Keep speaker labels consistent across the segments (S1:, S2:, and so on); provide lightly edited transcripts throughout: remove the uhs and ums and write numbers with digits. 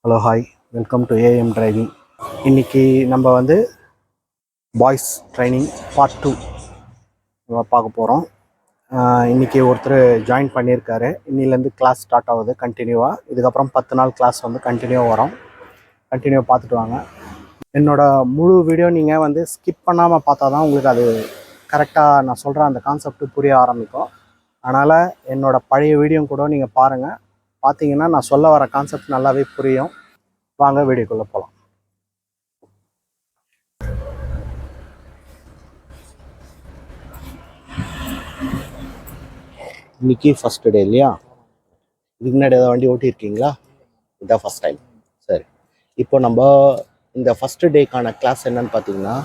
S1: Hello hi, welcome to AM driving. இன்றைக்கி நம்ம வந்து பாய்ஸ் ட்ரைனிங் பார்ட் 2 பார்க்க போகிறோம். இன்றைக்கி ஒருத்தர் ஜாயின் பண்ணியிருக்காரு. இன்னிலேருந்து கிளாஸ் ஸ்டார்ட் ஆகுது கண்டினியூவாக. இதுக்கப்புறம் 10 நாள் கிளாஸ் வந்து கண்டினியூவாக வரும். கண்டினியூவாக பார்த்துட்டு வாங்க. என்னோடய முழு வீடியோ நீங்கள் வந்து ஸ்கிப் பண்ணாமல் பார்த்தா தான் உங்களுக்கு அது கரெக்டாக நான் சொல்கிற அந்த கான்செப்ட் புரிய ஆரம்பிக்கும். அதனால் என்னோடய பழைய வீடியோ கூட நீங்கள் பாருங்கள். பார்த்தீங்கன்னா நான் சொல்ல வர கான்செப்ட் நல்லாவே புரியும். வாங்க வீடியோக்குள்ளே போகலாம். இன்னைக்கு ஃபஸ்ட்டு டே இல்லையா? இதுக்கு முன்னாடி ஏதாவது வண்டி ஓட்டியிருக்கீங்களா? இதுதான் ஃபஸ்ட் டைம். சரி, இப்போ நம்ம இந்த ஃபஸ்ட்டு டேக்கான கிளாஸ் என்னன்னு பார்த்தீங்கன்னா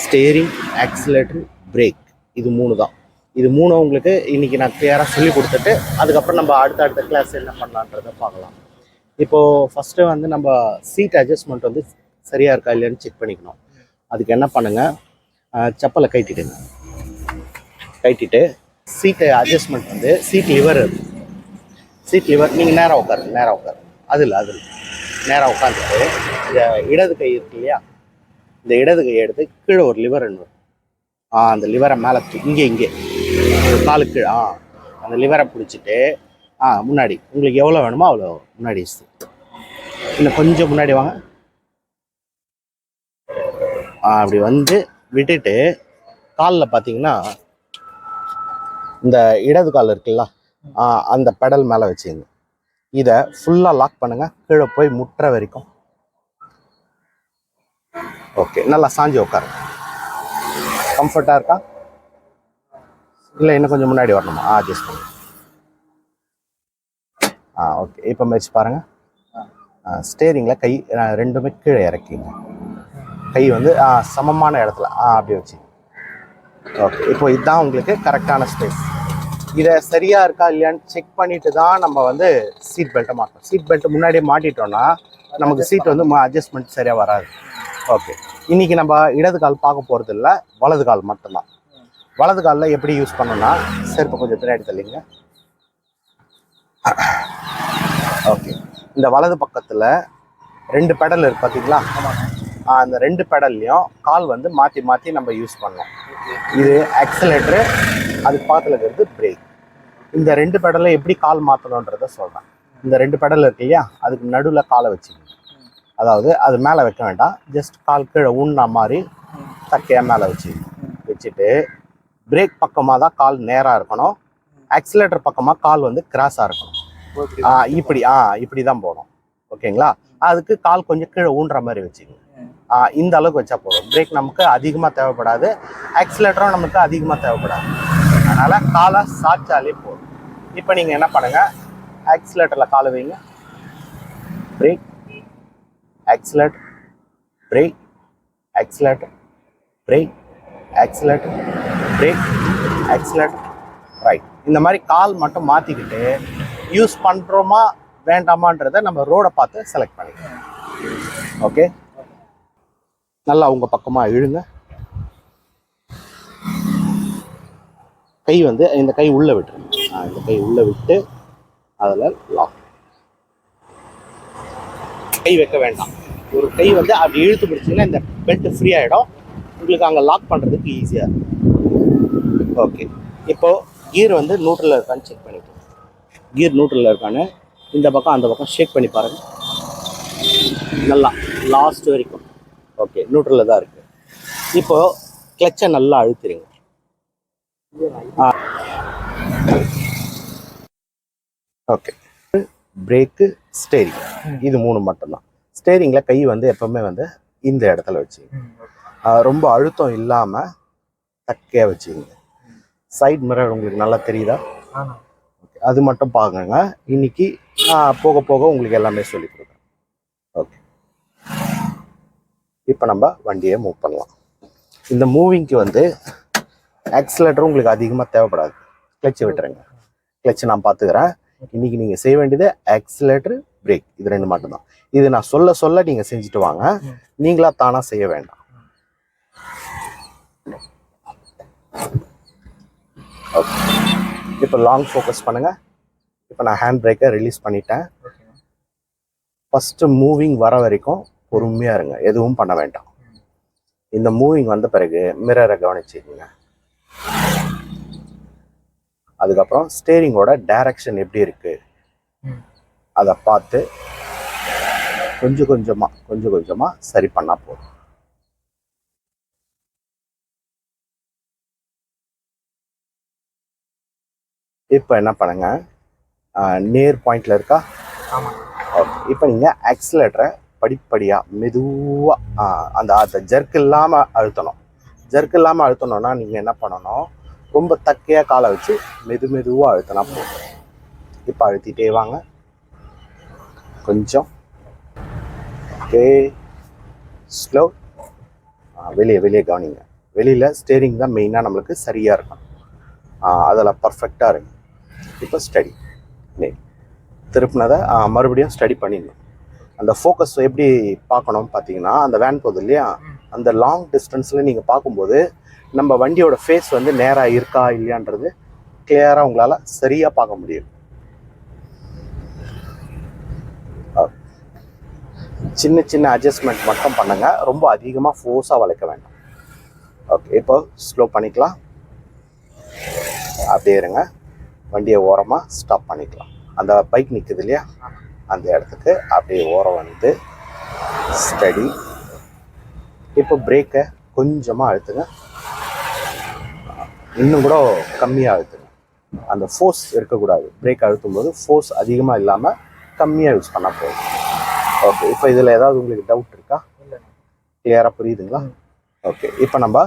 S1: ஸ்டேரிங், ஆக்சிலேட்டர், பிரேக், இது 3 தான். இது 3 உங்களுக்கு இன்றைக்கி நான் கிளியராக சொல்லி கொடுத்துட்டு அதுக்கப்புறம் நம்ம அடுத்த கிளாஸ் என்ன பண்ணலான்றதை பார்க்கலாம். இப்போது ஃபஸ்ட்டு வந்து நம்ம சீட் அட்ஜஸ்ட்மெண்ட் வந்து சரியாக இருக்கா இல்லையான்னு செக் பண்ணிக்கணும். அதுக்கு என்ன பண்ணுங்கள், செப்பலை கட்டிட்டு சீட்டு அட்ஜஸ்ட்மெண்ட் வந்து சீட் லிவர் நீங்கள் நேராக உட்காரு அதில் நேராக உட்காந்துட்டு இந்த இடது கை இருக்கு இல்லையா, இந்த இடது கையை எடுத்து கீழே ஒரு லிவர் என்ன அந்த லிவரை மேலே இங்கே காலுக்கு அந்த லிவரை பிடிச்சிட்டு முன்னாடி உங்களுக்கு எவ்வளோ வேணுமோ அவ்வளோ முன்னாடி இன்னும் கொஞ்சம் முன்னாடி வாங்க. அப்படி வந்து விட்டுட்டு காலில் பார்த்தீங்கன்னா இந்த இடது கால் இருக்குல்ல, அந்த பெடல் மேலே வச்சுங்க. இதை ஃபுல்லாக லாக் பண்ணுங்கள், கீழே போய் முட்டுற வரைக்கும். ஓகே, நல்லா சாஞ்சி உட்காரு. கம்ஃபர்ட்டாக இருக்கா? இல்லை இன்னும் கொஞ்சம் முன்னாடி வரணுமா? அட்ஜஸ்ட் பண்ணு. ஓகே, இப்போ மேட்ச் பாருங்கள். ஸ்டேரிங்கில் கை ரெண்டுமே கீழே இறக்கிங்க. கை வந்து சமமான இடத்துல அப்படி வச்சு. ஓகே, இப்போ இதுதான் உங்களுக்கு கரெக்டான ஸ்பேஸ். இதை சரியாக இருக்கா இல்லையான்னு செக் பண்ணிட்டு தான் நம்ம வந்து சீட் பெல்ட்டை மாட்டோம். சீட் பெல்ட் முன்னாடியே மாட்டிட்டோம்னா நமக்கு சீட் வந்து அட்ஜஸ்ட்மெண்ட் சரியாக வராது. ஓகே, இன்றைக்கி நம்ம இடது கால் பார்க்க போகிறது இல்லை, வலது கால் மட்டும்தான். வலது காலில் எப்படி யூஸ் பண்ணோன்னா செருப்பு கொஞ்சம் பின்னாடி தள்ளிங்க. ஓகே, இந்த வலது பக்கத்தில் 2 பெடல் இருக்குது பார்த்தீங்களா? அந்த 2 பெடல்லையும் கால் வந்து மாற்றி நம்ம யூஸ் பண்ணோம். இது ஆக்சிலேட்டரு, அதுக்கு பக்கத்தில் இருக்கிறது பிரேக். இந்த 2 பெடலை எப்படி கால் மாற்றணுன்றதை சொல்கிறேன். இந்த 2 பெடல் இருக்கு இல்லையா, அதுக்கு நடுவில் காலை வச்சுக்கணும். அதாவது அது மேலே வைக்க வேண்டாம், ஜஸ்ட் கால் கீழே ஊன்னா மாதிரி தக்கையாக மேலே வச்சுட்டு பிரேக் பக்கமாக தான் கால் நேராக இருக்கணும், ஆக்சிலேட்டர் பக்கமாக கால் வந்து கிராஸாக இருக்கணும். இப்படி தான் போகணும். ஓகேங்களா? அதுக்கு கால் கொஞ்சம் கீழே ஊன்ற மாதிரி வச்சுக்கணும். இந்த அளவுக்கு வச்சா போதும். பிரேக் நமக்கு அதிகமாக தேவைப்படாது, ஆக்சிலேட்டரும் நமக்கு அதிகமாக தேவைப்படாது. அதனால் காலை சாய்ச்சாலே போதும். இப்போ நீங்கள் என்ன பண்ணுங்கள், ஆக்சிலேட்டரில் காலை வைங்க. Brake, accelerator, brake, accelerator, brake, accelerator, brake, accelerator, right. இந்த மாதிரி கால் மட்டும் மாற்றிக்கிட்டு யூஸ் பண்ணுறோமா வேண்டாமான்றதை நம்ம ரோடை பார்த்து செலக்ட் பண்ணிக்கலாம். ஓகே, நல்லா உங்கள் பக்கமாக இழுங்க. கை வந்து இந்த கை உள்ளே விட்டுருங்க. இந்த கை உள்ளே விட்டு அதில் லாக். கை வைக்க வேண்டாம். ஒரு கை வந்து அப்படி இழுத்து பிடிச்சிங்கன்னா இந்த பெல்ட் ஃப்ரீ ஆகிடும், உங்களுக்கு அங்கே லாக் பண்ணுறதுக்கு ஈஸியாக இருக்கும். ஓகே, இப்போது கியர் வந்து நியூட்ரலில் இருக்கான்னு செக் பண்ணிக்கோங்க. கியர் நியூட்ரலில் இருக்கான்னு இந்த பக்கம் அந்த பக்கம் ஷேக் பண்ணி பாருங்கள். நல்லா லாஸ்ட் வரைக்கும் ஓகே நியூட்ரலில் தான் இருக்குது. இப்போது கிளச்சை நல்லா அழுத்திடுங்க. ஓகே, பிரேக்கு, ஸ்டேரிங், இது 3 மட்டும்தான். ஸ்டேரிங்கில் கை வந்து எப்போவுமே வந்து இந்த இடத்துல வச்சுங்க. ரொம்ப அழுத்தம் இல்லாமல் தக்கையாக வச்சுங்க. சைட் மிரர் உங்களுக்கு நல்லா தெரியுதா? ஓகே, அது மட்டும் பாருங்க. இன்னைக்கு போக போக உங்களுக்கு எல்லாமே சொல்லி கொடுக்குறேன். ஓகே, இப்போ நம்ம வண்டியை மூவ் பண்ணலாம். இந்த மூவிங்க்கு வந்து ஆக்சிலேட்டரும் உங்களுக்கு அதிகமாக தேவைப்படாது. கிளச்சு விட்டுருங்க. கிளச்சு நான் பார்த்துக்கிறேன். இன்னைக்கு நீங்கள் செய்ய வேண்டியது ஆக்சிலேட்டர், பிரேக், இது 2 மட்டும்தான். இது நான் சொல்ல நீங்கள் செஞ்சுட்டு வாங்க, நீங்களா தானாக செய்ய வேண்டாம். ஓகே, இப்போ லாங் ஃபோக்கஸ் பண்ணுங்கள். இப்போ நான் ஹேண்ட் பிரேக்கை ரிலீஸ் பண்ணிட்டேன். ஃபஸ்ட்டு மூவிங் வர வரைக்கும் பொறுமையாக இருங்க, எதுவும் பண்ண வேண்டாம். இந்த மூவிங் வந்த பிறகு மிரரை கவனிச்சுக்கோங்க. அதுக்கப்புறம் ஸ்டேரிங்கோட டைரக்ஷன் எப்படி இருக்கு அதை பார்த்து கொஞ்சம் கொஞ்சமாக சரி பண்ணால் போதும். இப்போ என்ன பண்ணுங்க, நேர் பாயிண்ட்ல இருக்கா? ஓகே. இப்போ நீங்கள் ஆக்சிலேட்டரை படிப்படியாக மெதுவாக அந்த ஜர்க் இல்லாமல் அழுத்தணும். ஜர்க் இல்லாமல் அழுத்தணும்னா நீங்கள் என்ன பண்ணணும், ரொம்ப தக்கையாக காலை வச்சு மெதுவாக அழுத்தினா போதும். இப்போ அழுத்திட்டே வாங்க கொஞ்சம். Okay, slow. வெளியே கவனிங்க. வெளியில் ஸ்டேரிங் தான் மெயினாக நம்மளுக்கு சரியாக இருக்கும். அதில் பர்ஃபெக்டாக இருக்கு. இப்போ ஸ்டடி திருப்பினதை மறுபடியும் ஸ்டடி பண்ணிடணும். அந்த ஃபோக்கஸ் எப்படி பார்க்கணும் பார்த்தீங்கன்னா, அந்த வேன் போகுது இல்லையா, அந்த லாங் டிஸ்டன்ஸில் நீங்கள் பார்க்கும்போது நம்ம வண்டியோட ஃபேஸ் வந்து நேராக இருக்கா இல்லையான்றது கிளியராக உங்களால் சரியாக பார்க்க முடியும். சின்ன அட்ஜஸ்ட்மெண்ட் மட்டும் பண்ணுங்க, ரொம்ப அதிகமாக ஃபோர்ஸாக வளைக்க வேண்டாம். ஓகே, இப்போ ஸ்லோ பண்ணிக்கலாம். அப்படியே இருங்க, வண்டியை ஓரமாக ஸ்டாப் பண்ணிக்கலாம். அந்த பைக் நிற்குது இல்லையா, அந்த இடத்துக்கு அப்படியே ஓரம் வந்து ஸ்டடி. இப்போ பிரேக்கை கொஞ்சமாக அழுத்துங்க, இன்னும் கூட கம்மியாக அழுத்துங்க. அந்த ஃபோர்ஸ் இருக்கக்கூடாது. பிரேக் அழுத்தும் போது ஃபோர்ஸ் அதிகமாக இல்லாமல் கம்மியாக யூஸ் பண்ணால் போதும். ஓகே, இப்போ இதில் ஏதாவது உங்களுக்கு டவுட் இருக்கா? கிளியராக புரியுதுங்களா? ஓகே, இப்போ நம்ம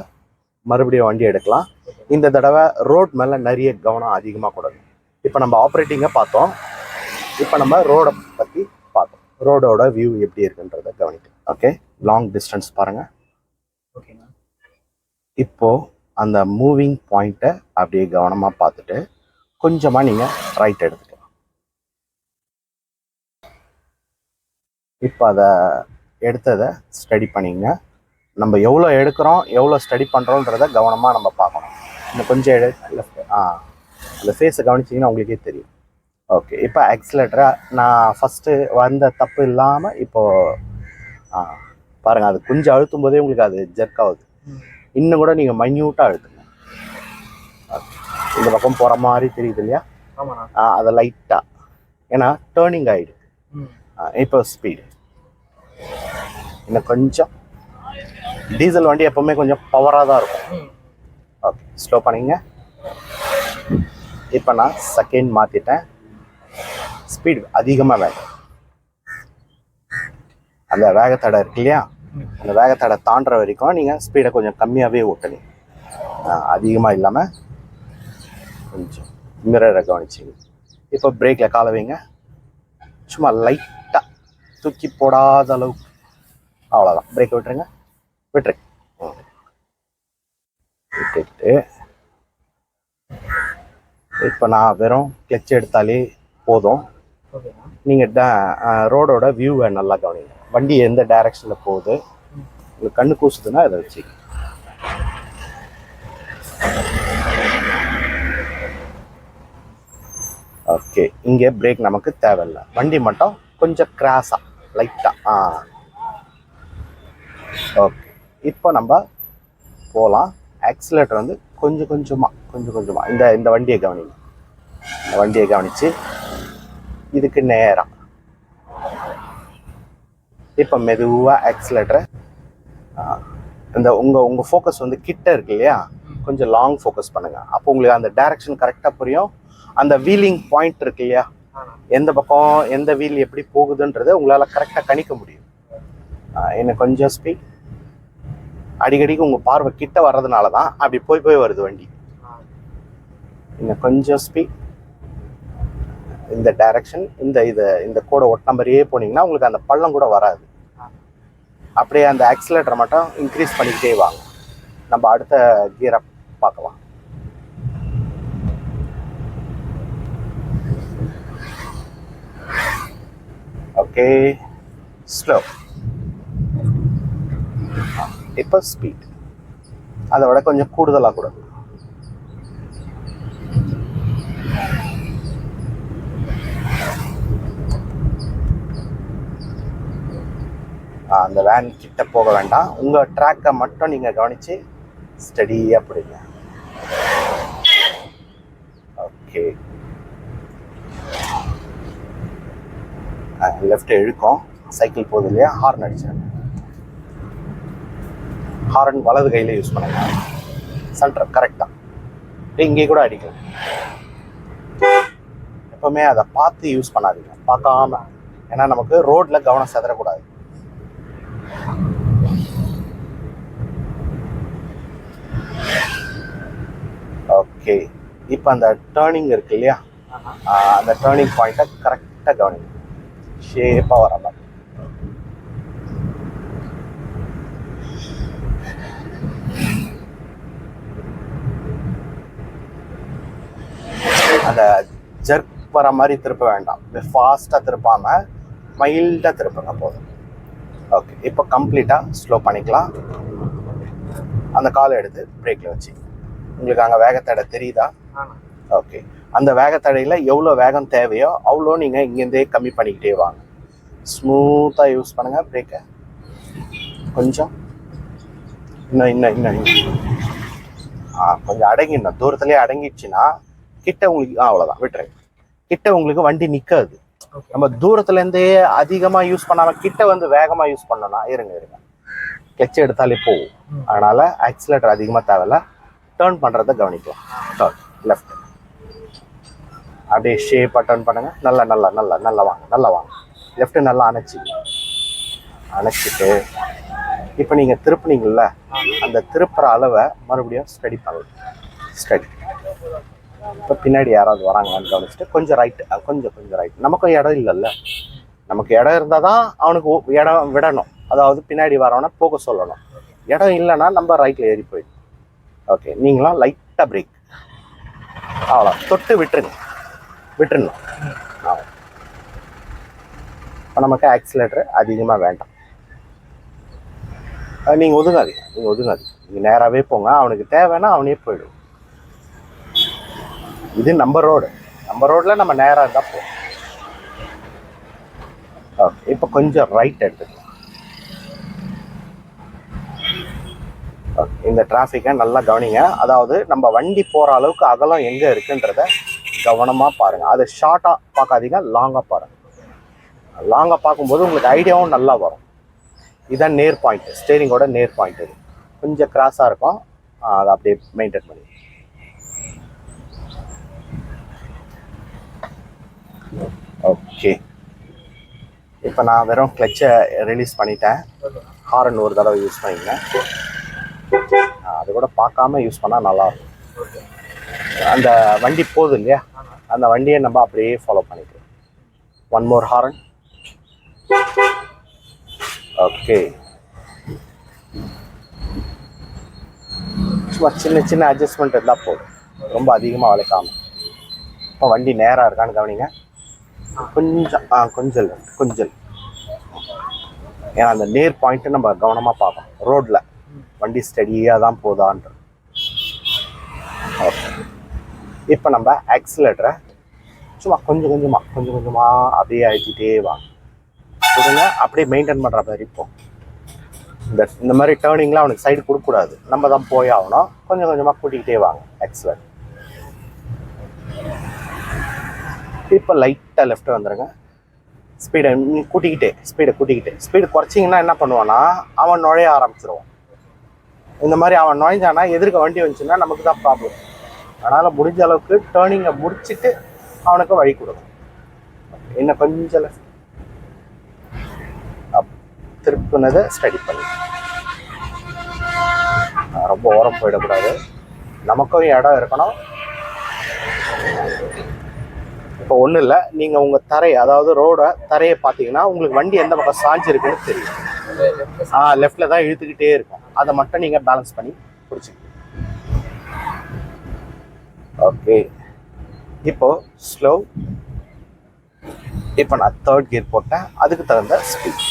S1: மறுபடியும் வண்டி எடுக்கலாம். இந்த தடவை ரோட் மேலே நிறைய கவனம் அதிகமாக கொடுங்க. இப்போ நம்ம ஆப்ரேட்டிங்கை பார்த்தோம், இப்போ நம்ம ரோடை பற்றி பார்த்தோம். ரோடோட வியூ எப்படி இருக்குன்றதை கவனிக்கணும். ஓகே, லாங் டிஸ்டன்ஸ் பாருங்கள். ஓகேண்ணா. இப்போது அந்த மூவிங் பாயிண்ட்டை அப்படியே கவனமாக பார்த்துட்டு கொஞ்சமாக நீங்கள் ரைட் எடுத்துக்கலாம். இப்போ அதை எடுத்ததை ஸ்டடி பண்ணிங்க. நம்ம எவ்வளோ எடுக்கிறோம், எவ்வளோ ஸ்டடி பண்ணுறோன்றதை கவனமாக நம்ம பார்க்கணும். இன்னும் கொஞ்சம் லெஃப்ட் அந்த ஃபேஸை கவனிச்சிங்கன்னா உங்களுக்கே தெரியும். ஓகே, இப்போ ஆக்சிலேட்டரை நான் ஃபஸ்ட்டு வந்த தப்பு இல்லாமல் இப்போது பாருங்கள், அது கொஞ்சம் அழுத்தும் போதே உங்களுக்கு அது ஜெர்க் ஆகுது. இன்னும் கூட நீங்கள் மைன்யூட்டாக அழுத்துங்க. இந்த பக்கம் போகிற மாதிரி தெரியுது இல்லையா, அதை லைட்டாக, ஏன்னா டேர்னிங் ஆகிடு. இப்போ ஸ்பீடு இன்னும் கொஞ்சம். டீசல் வண்டி எப்போவுமே கொஞ்சம் பவராக தான் இருக்கும். ஓகே, ஸ்லோ பண்ணிங்க. இப்போ நான் செகண்ட் மாற்றிட்டேன். ஸ்பீடு அதிகமாக வேகம். அந்த வேகத்தடை இருக்கு இல்லையா, அந்த வேகத்தடை தாண்டுற வரைக்கும் நீங்கள் ஸ்பீடை கொஞ்சம் கம்மியாகவே ஓட்டணும். அதிகமாக இல்லாமல் கொஞ்சம் மிரரை கவனிச்சிங்க. இப்போ பிரேக்கில் காலை வைங்க, சும்மா லைட்டாக தூக்கி போடாத அளவுக்கு, அவ்வளோதான். பிரேக் விட்டுருங்க, விட்டுட்டு இப்போ நான் வெறும் கிளச் எடுத்தாலே போதும். நீங்கள் ரோடோட வியூவை நல்லா கவனிங்க. வண்டி எந்த டைரக்ஷனில் போகுது, உங்களுக்கு கண்ணு கூசுதுன்னா அதை வச்சு. ஓகே, இங்கே பிரேக் நமக்கு தேவையில்லை. வண்டி மட்டும் கொஞ்சம் கிராஸாக லைட்டாக. ஓகே, இப்போ நம்ம போகலாம். ஆக்சிலேட்டர் வந்து கொஞ்சம் கொஞ்சமாக இந்த வண்டியை கவனிங்க. இந்த வண்டியை கவனித்து இதுக்கு நேராக இப்போ மெதுவாக ஆக்சிலேட்டரை இந்த உங்கள் ஃபோக்கஸ் வந்து கிட்ட இருக்கு இல்லையா, கொஞ்சம் லாங் ஃபோக்கஸ் பண்ணுங்கள். அப்போ உங்களுக்கு அந்த டைரக்ஷன் கரெக்டாக புரியும். அந்த வீலிங் பாயிண்ட் இருக்கு இல்லையா, எந்த பக்கம் எந்த வீல் எப்படி போகுதுன்றதை உங்களால் கரெக்டாக கணிக்க முடியும். இன்னும் கொஞ்சம் ஸ்பீட். அடிக்கடிக்கு உங்கள் பார்வை கிட்ட வர்றதுனால தான் அப்படி போய் வருது வண்டி. இன்னும் கொஞ்சம் ஸ்பீட். இந்த டைரக்ஷன் இந்த கூட ஒட்ட நம்பரையே போனீங்கன்னா உங்களுக்கு அந்த பள்ளம் கூட வராது. அப்படியே அந்த ஆக்சிலேட்டரை மட்டும் இன்க்ரீஸ் பண்ணிக்கிட்டே வாங்க. நம்ம அடுத்த கியரை பார்க்கலாம். Okay, slow. இப்போ ஸ்பீட் அதை விட கொஞ்சம் கூடுதலாக கூட. அந்த வேன் கிட்ட போக வேண்டாம். உங்கள் ட்ராக்கை மட்டும் நீங்கள் கவனித்து ஸ்டடியாக பிடிங்க. ஓகே, லெஃப்ட் இழுக்கும். சைக்கிள் போகுது இல்லையா, ஹார்ன் அடிச்சிருங்க. ஹார்ன் வலது கையில் யூஸ் பண்ணுங்க. சென்டர் கரெக்டாக இங்கே கூட அடிக்கலாம். எப்பவுமே அதை பார்த்து யூஸ் பண்ணாதீங்க, பார்க்காம. ஏன்னா நமக்கு ரோட்ல கவனம் செதறக்கூடாது. ஓகே, இப்போ அந்த டேர்னிங் இருக்கு இல்லையா, அந்த டேர்னிங் பாயிண்ட்டை கரெக்டாக கவனிங்க. ஷேப்பாக வர மாதிரி. அந்த ஜர்க் வர மாதிரி திருப்ப வேண்டாம். ஃபாஸ்ட்டாக திருப்பாமல் மைல்டாக திருப்புங்க போதும். ஓகே, இப்போ கம்ப்ளீட்டாக ஸ்லோ பண்ணிக்கலாம். அந்த காலை எடுத்து பிரேக்கில் வச்சு. உங்களுக்கு அங்கே வேகத்தடை தெரியுதா? ஓகே, அந்த வேகத்தடையில் எவ்வளோ வேகம் தேவையோ அவ்வளோ நீங்கள் இங்கேருந்தே கம்மி பண்ணிக்கிட்டே வாங்க. ஸ்மூத்தாக யூஸ் பண்ணுங்கள் பிரேக்கை. கொஞ்சம் இன்னும் கொஞ்சம் அடங்கிடணும். தூரத்துலேயே அடங்கிடுச்சுன்னா கிட்ட உங்களுக்கு அவ்வளோதான், விட்டுருங்க. கிட்ட உங்களுக்கு வண்டி நிற்காது. நம்ம தூரத்துலேருந்தே அதிகமாக யூஸ் பண்ணாமல் கிட்ட வந்து வேகமாக யூஸ் பண்ணோன்னா இருங்க கிளச் எடுத்தாலே போகும். அதனால் ஆக்சிலேட்டர் அதிகமாக தேவையில்ல. டேர்ன் பண்ணுறத கவனிக்கலாம். டேர்ன் லெஃப்ட், அப்படியே ஷேப்பாக டேர்ன் பண்ணுங்கள். நல்லா வாங்க. லெஃப்ட்டு நல்லா அணைச்சிட்டு இப்போ நீங்கள் திருப்புனீங்கள்ல, அந்த திருப்புற அளவை மறுபடியும் ஸ்டடி பண்ணலாம். ஸ்டடி. இப்போ பின்னாடி யாராவது வராங்கன்னு கவனிச்சுட்டு கொஞ்சம் ரைட்டு, கொஞ்சம் ரைட். நமக்கும் இடம் இல்லைல்ல. நமக்கு இடம் இருந்தால் தான் அவனுக்கு இடம் விடணும். அதாவது பின்னாடி வரவனை போக சொல்லணும். இடம் இல்லைன்னா நம்ம ரைட்டில் ஏறி போயிடும். ஓகே, நீங்களும் லைட்டாக பிரேக், அவ்வளோ தொட்டு விட்டுருணும். இப்போ நமக்கு ஆக்சிலேட்டர் அதிகமாக வேண்டாம். நீங்கள் ஒதுங்காதீங்க. நீங்கள் நேராகவே போங்க. அவனுக்கு தேவைன்னா அவனே போயிடும். இது நம்ம ரோடில் நம்ம நேராக இருந்தால் போகும். ஓகே, இப்போ கொஞ்சம் ரைட் எடுத்துக்கலாம். ஓகே, இந்த டிராஃபிக்கை நல்லா கவனிங்க. அதாவது நம்ம வண்டி போகிற அளவுக்கு அகலம் எங்கே இருக்குன்றத கவனமாக பாருங்கள். அது ஷார்ட்டாக பார்க்காதீங்க, லாங்காக பாருங்கள். லாங்காக பார்க்கும்போது உங்களுக்கு ஐடியாவும் நல்லா வரும். இதுதான் நேர் பாயிண்ட், ஸ்டேரிங்கோட நேர் பாயிண்ட். இது கொஞ்சம் கிராஸாக இருக்கும், அதை அப்படியே மெயின்டைன் பண்ணி. ஓகே, இப்போ நான் வெறும் கிளச்சை ரிலீஸ் பண்ணிட்டேன். ஹாரன் ஒரு தடவை யூஸ் பண்ணிங்க. அது கூட பார்க்காம யூஸ் பண்ணால் நல்லாயிருக்கும். அந்த வண்டி போகுது இல்லையா, அந்த வண்டியை நம்ம அப்படியே ஃபாலோ பண்ணிக்கலாம். One more horn. ஓகே, சும்மா சின்ன அட்ஜஸ்ட்மெண்ட் இருந்தால் போதும், ரொம்ப அதிகமாக வளைக்காமல். இப்போ வண்டி நேராக இருக்கான்னு கவனிங்க. கொஞ்சம் ஏன்னா அந்த நேர் பாயிண்ட்டு நம்ம கவனமாக பார்ப்போம். ரோட்டில் வண்டி ஸ்டடியாக தான் போதான்ற. ஓகே, இப்போ நம்ம ஆக்சிலேட்டரை சும்மா கொஞ்சமாக அப்படியே அழுத்திட்டே வாங்க. கொடுங்க, அப்படியே மெயின்டைன் பண்ணுற மாதிரி. இப்போ இந்த மாதிரி டேர்னிங்லாம் அவனுக்கு சைடு கொடுக்கக்கூடாது, நம்ம தான் போய் ஆகணும். கொஞ்சமாக கூட்டிக்கிட்டே வாங்க ஆக்சிலேட்டர். இப்போ லைட்டாக லெஃப்ட் வந்துடுங்க. ஸ்பீடை கூட்டிக்கிட்டே குறைச்சிங்கன்னா என்ன பண்ணுவான்னா அவன் நுழைய ஆரம்பிச்சிருவான். இந்த மாதிரி அவன் நுழைஞ்சானா எதிர்க்க வண்டி வந்துச்சுன்னா நமக்கு தான் ப்ராப்ளம். அதனால் முடிஞ்ச அளவுக்கு டேர்னிங்கை முடிச்சுட்டு அவனுக்கு வழி கொடுக்கும். இன்னும் கொஞ்சம் லெஃப்ட் திருப்புனதை ஸ்டடி பண்ணி. ரொம்ப ஓரம் போயிடக்கூடாது, நமக்கும் இடம் இருக்கணும். இப்போ ஒன்றும் இல்லை, நீங்கள் உங்கள் அதாவது தரையை பார்த்தீங்கன்னா உங்களுக்கு வண்டி எந்த பக்கம் சாஞ்சிருக்குன்னு தெரியும். லெஃப்டில் தான் இழுத்துக்கிட்டே இருக்கும். அதை மட்டும் நீங்கள் பேலன்ஸ் பண்ணி பிடிச்சிக்கணும். ஓகே, இப்போ ஸ்லோ. இப்போ நான் 3rd கியர் போட்டேன், அதுக்கு தகுந்த ஸ்பீட்.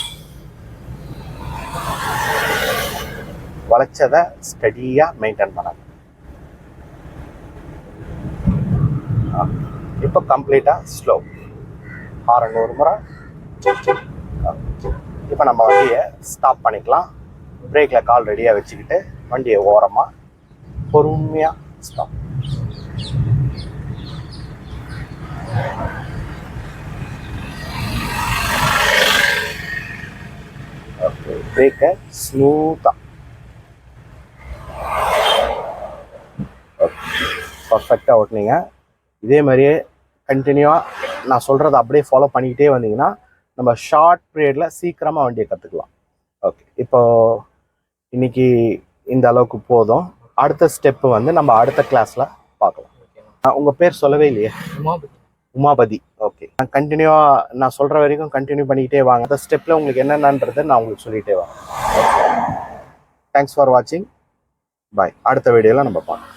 S1: வளைச்சதை ஸ்டடியாக மெயின்டைன் பண்ணாங்க. இப்போ கம்ப்ளீட்டாக ஸ்லோ. ஹாரன் ஒரு முறை. இப்போ நம்ம வண்டியை ஸ்டாப் பண்ணிக்கலாம். பிரேக்கில் கால் ரெடியாக வச்சுக்கிட்டு வண்டியை ஓரமாக பொறுமையாக ஸ்டாப். ஓகே, பிரேக்கை ஸ்மூத்தாக. ஓகே, பர்ஃபெக்டாக ஓட்டினீங்க. இதே மாதிரியே கண்டினியூவாக நான் சொல்கிறத அப்படியே ஃபாலோ பண்ணிக்கிட்டே வந்தீங்கன்னா நம்ம ஷார்ட் பீரியடில் சீக்கிரமாக வண்டியை கற்றுக்கலாம். ஓகே, இப்போ இன்னைக்கு இந்த அளவுக்கு போதும். அடுத்த ஸ்டெப்பு வந்து நம்ம அடுத்த கிளாஸில் பார்க்கலாம். உங்கள் பேர் சொல்லவே இல்லையே? உமாபதி. ஓகே, நான் கண்டினியூவாக நான் சொல்கிற வரைக்கும் கண்டினியூ பண்ணிக்கிட்டே வாங்க. அந்த ஸ்டெப்பில் உங்களுக்கு என்னென்னன்றதை நான் உங்களுக்கு சொல்லிகிட்டே வாங்க. தேங்க்ஸ் ஃபார் வாட்சிங். பாய். அடுத்த வீடியோவில் நம்ம பார்க்கலாம்.